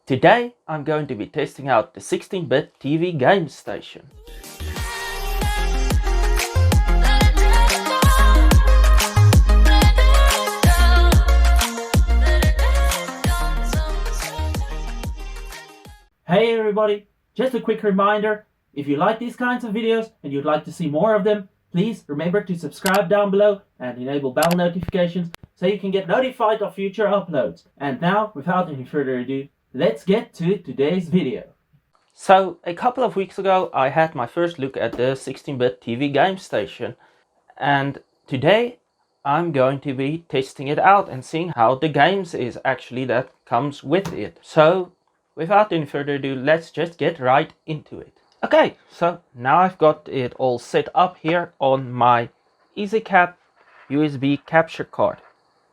Today I'm going to be testing out the 16-bit TV game station. Hey everybody, just a quick reminder, if you like these kinds of videos and you'd like to see more of them, please remember to subscribe down below and enable bell notifications so you can get notified of future uploads. And now, without any further ado, let's get to today's video. So, a couple of weeks ago I had my first look at the 16-bit TV game station, and today I'm going to be testing it out and seeing how the games is actually that comes with it. So, without any further ado, let's just get right into it. Okay, so now I've got it all set up here on my EasyCap USB capture card.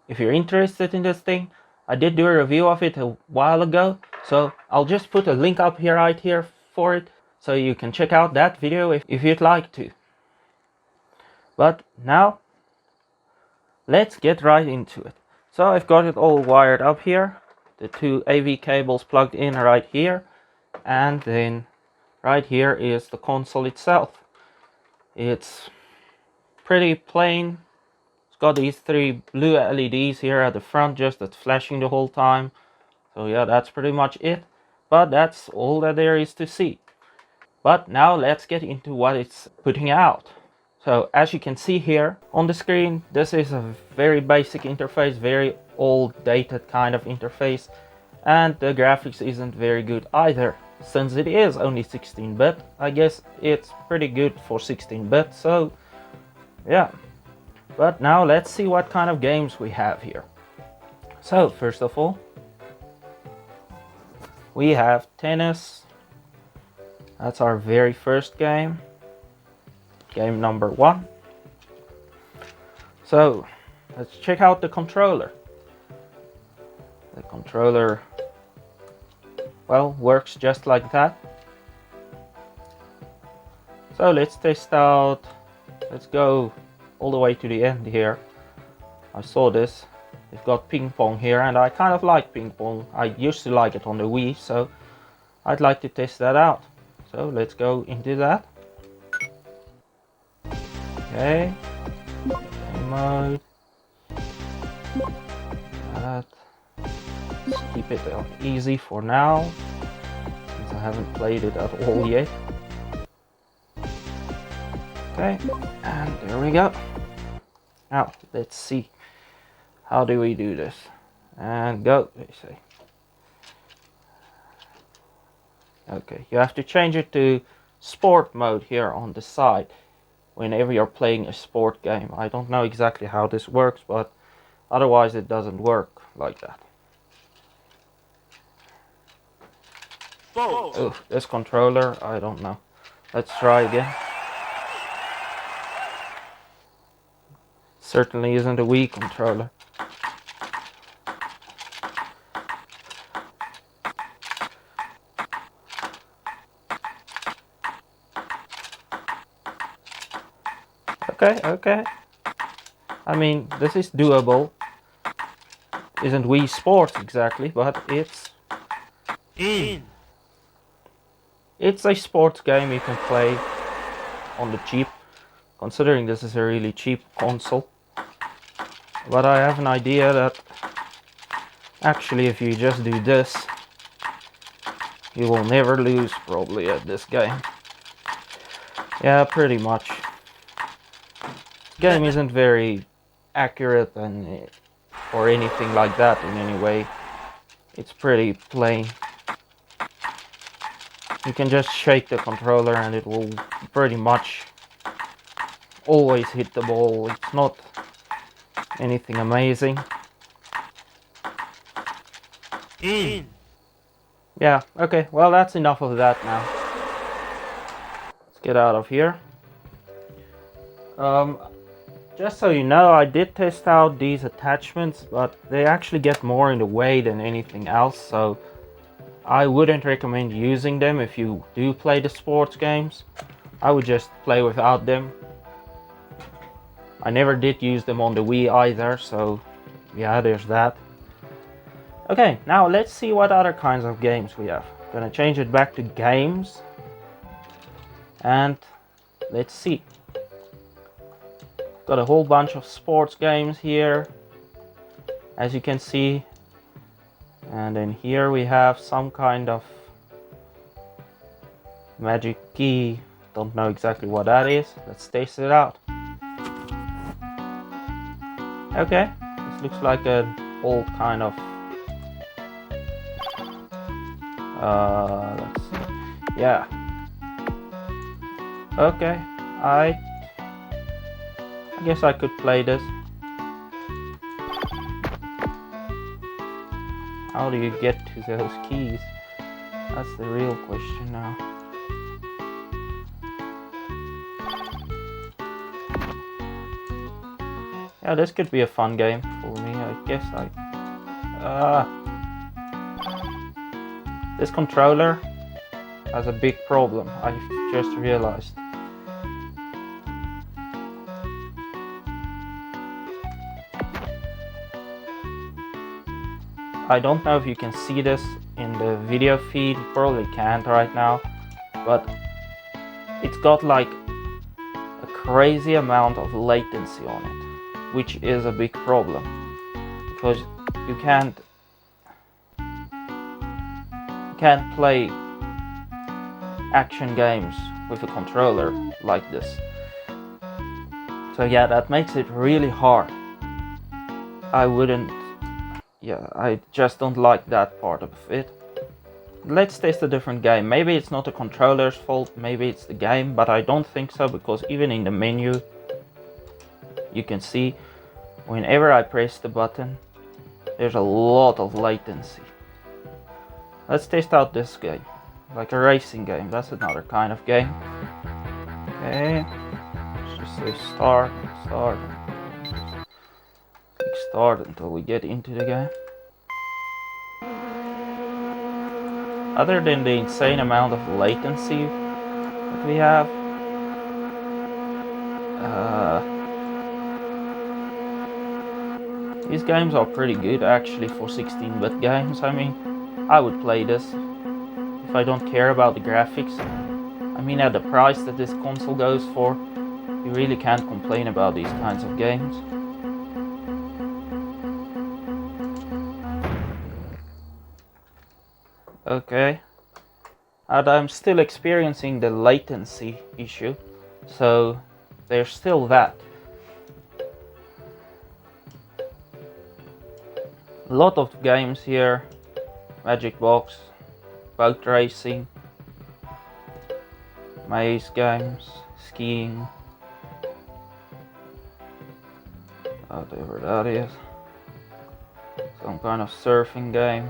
If you're interested in this thing, I did do a review of it a while ago, so I'll just put a link up here right here for it, so you can check out that video if you'd like to. But now, let's get right into it. So I've got it all wired up here, the two AV cables plugged in right here, and then right here is the console itself. It's pretty plain. It's got these three blue LEDs here at the front, just that's flashing the whole time. So yeah, that's pretty much it. But that's all that there is to see. But now let's get into what it's putting out. So as you can see here on the screen, this is a very basic interface, very old dated kind of interface. And the graphics isn't very good either. Since it is only 16-bit, I guess it's pretty good for 16-bit, so yeah. But now let's see what kind of games we have here. So first of all, we have tennis. That's our very first game. Game number 1. So let's check out the controller. The controller, well, works just like that. So let's test out, let's go all the way to the end here. I saw this, it's got ping pong here, and I kind of like ping pong. I used to like it on the Wii, so I'd like to test that out. So let's go into that. Okay, game mode, that. Let's keep it easy for now, since I haven't played it at all yet. Okay, and there we go. Now, let's see. How do we do this? And go, they say. Okay, you have to change it to sport mode here on the side whenever you're playing a sport game. I don't know exactly how this works, but otherwise it doesn't work like that. Oh, this controller, I don't know. Let's try again. Certainly isn't a Wii controller. Okay. I mean, this is doable. Isn't Wii Sports exactly, but it's a sports game you can play on the cheap, considering this is a really cheap console. But I have an idea that actually if you just do this, you will never lose probably at this game. Yeah, pretty much. The game isn't very accurate and or anything like that in any way. It's pretty plain. You can just shake the controller and it will pretty much always hit the ball. It's not anything amazing. Yeah, okay, well that's enough of that now. Let's get out of here. Just so you know, I did test out these attachments, but they actually get more in the way than anything else, so I wouldn't recommend using them if you do play the sports games. I would just play without them. I never did use them on the Wii either, so yeah, there's that. Okay, now let's see what other kinds of games we have. Gonna change it back to games. And let's see. Got a whole bunch of sports games here, as you can see. And then here we have some kind of magic key. Don't know exactly what that is. Let's taste it out. Okay, this looks like an old kind of let's see. Yeah. Okay, I guess I could play this. How do you get to those keys? That's the real question now. Yeah, this could be a fun game for me. I guess this controller has a big problem. I just realized. I don't know if you can see this in the video feed. You probably can't right now, but it's got like a crazy amount of latency on it, which is a big problem because you can't play action games with a controller like this. So yeah, that makes it really hard. I just don't like that part of it. Let's test a different game. Maybe it's not the controller's fault, maybe it's the game, but I don't think so, because even in the menu you can see whenever I press the button there's a lot of latency. Let's test out this game, like a racing game. That's another kind of game. Okay, let's just say start, click start until we get into the game. Other than the insane amount of latency that we have, these games are pretty good actually for 16-bit games. I mean, I would play this if I don't care about the graphics. I mean, at the price that this console goes for, you really can't complain about these kinds of games. Okay, and I'm still experiencing the latency issue, so there's still that. A lot of games here: Magic Box, boat racing, maze games, skiing, whatever that is, some kind of surfing game.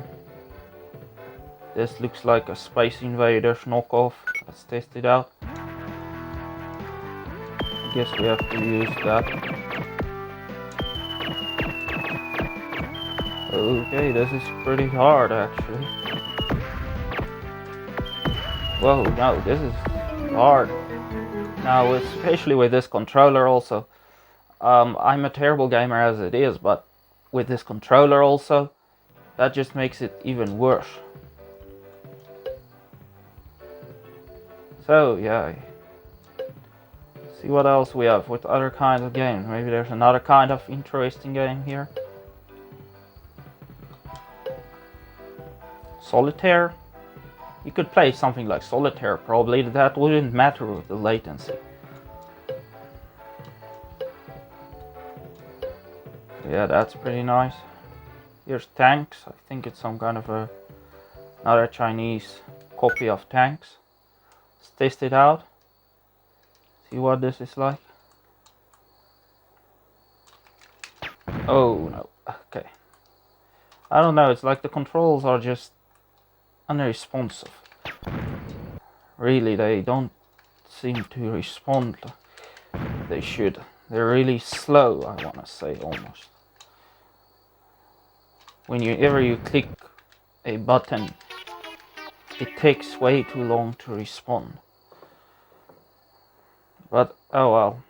This looks like a Space Invaders knockoff. Let's test it out. I guess we have to use that. Okay, this is pretty hard actually. Whoa, no, this is hard. Now, especially with this controller also. I'm a terrible gamer as it is, but with this controller also, that just makes it even worse. So yeah, see what else we have with other kinds of games. Maybe there's another kind of interesting game here. Solitaire. You could play something like Solitaire probably. That wouldn't matter with the latency. Yeah, that's pretty nice. Here's Tanks. I think it's some kind of another Chinese copy of Tanks. Let's test it out. See what this is like. Oh no, okay. I don't know, it's like the controls are just unresponsive. Really, they don't seem to respond like they should. They're really slow, I wanna say, almost. Whenever you click a button, it takes way too long to respond. But oh well.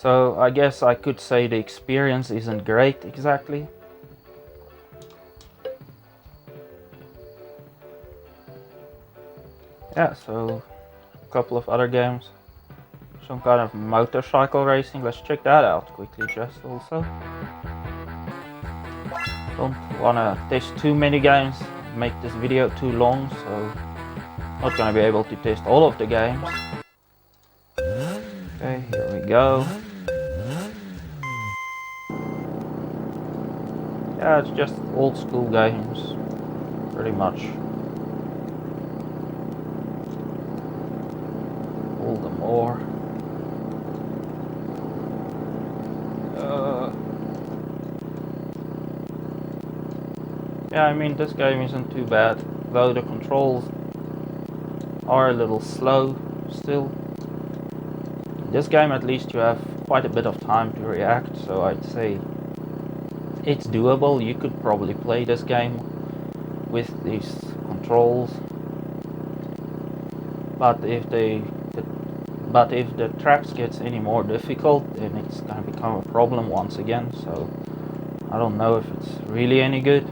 So I guess I could say the experience isn't great exactly. Yeah, so a couple of other games. Some kind of motorcycle racing. Let's check that out quickly just also. Don't wanna test too many games, make this video too long, so not gonna be able to test all of the games. Okay, here we go. Yeah, it's just old school games, pretty much. All the more. Yeah, I mean, this game isn't too bad, though the controls are a little slow still. In this game at least you have quite a bit of time to react, so I'd say it's doable. You could probably play this game with these controls, but if the tracks gets any more difficult, then it's gonna become a problem once again, so I don't know if it's really any good.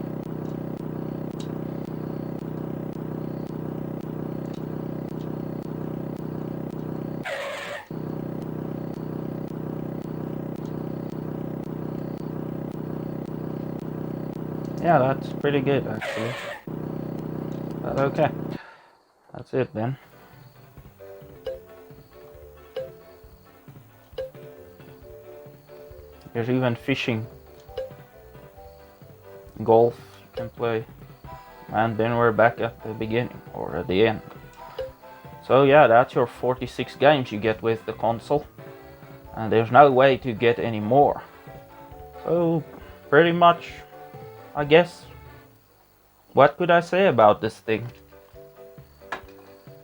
Yeah, that's pretty good actually. But okay, that's it then. There's even fishing, golf you can play, and then we're back at the beginning or at the end. So yeah, that's your 46 games you get with the console, and there's no way to get any more. So pretty much, I guess, what could I say about this thing?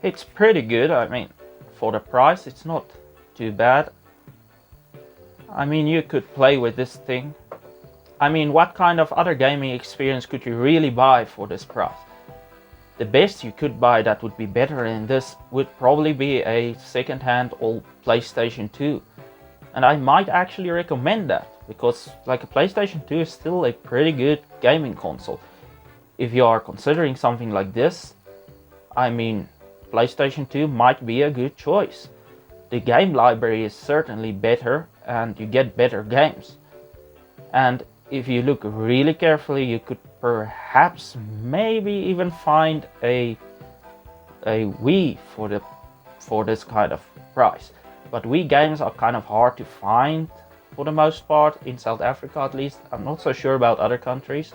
It's pretty good. I mean, for the price it's not too bad. I mean, you could play with this thing. I mean, what kind of other gaming experience could you really buy for this price? The best you could buy that would be better than this would probably be a second-hand old PlayStation 2. And I might actually recommend that, because like a PlayStation 2 is still a pretty good gaming console. If you are considering something like this, I mean, PlayStation 2 might be a good choice. The game library is certainly better and you get better games. And if you look really carefully, you could perhaps maybe even find a Wii for this kind of price. But Wii games are kind of hard to find for the most part, in South Africa at least. I'm not so sure about other countries.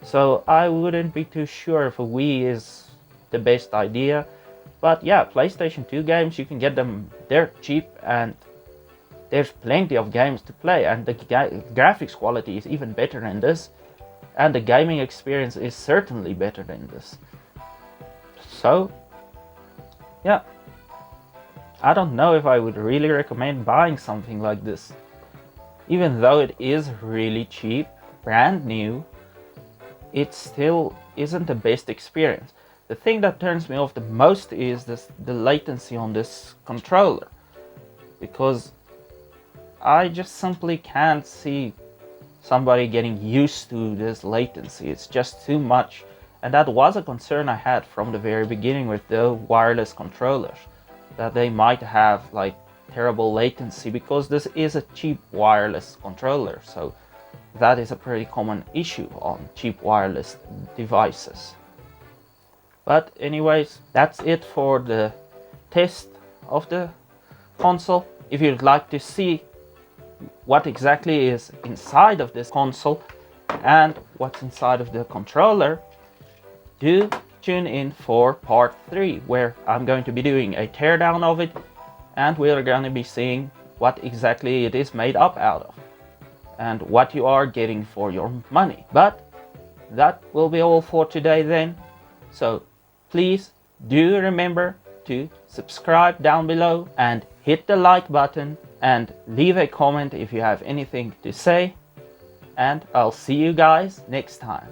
So I wouldn't be too sure if a Wii is the best idea. But yeah, PlayStation 2 games, you can get them, they're cheap and there's plenty of games to play, and the graphics quality is even better than this, and the gaming experience is certainly better than this. So yeah, I don't know if I would really recommend buying something like this. Even though it is really cheap, brand new, it still isn't the best experience. The thing that turns me off the most is the latency on this controller, because I just simply can't see somebody getting used to this latency. It's just too much, and that was a concern I had from the very beginning with the wireless controllers, that they might have like terrible latency, because this is a cheap wireless controller, so that is a pretty common issue on cheap wireless devices. But anyways, that's it for the test of the console. If you'd like to see what exactly is inside of this console and what's inside of the controller, do tune in for part 3, where I'm going to be doing a teardown of it, and we're going to be seeing what exactly it is made up out of and what you are getting for your money. But that will be all for today then. So please do remember to subscribe down below and hit the like button and leave a comment if you have anything to say, and I'll see you guys next time.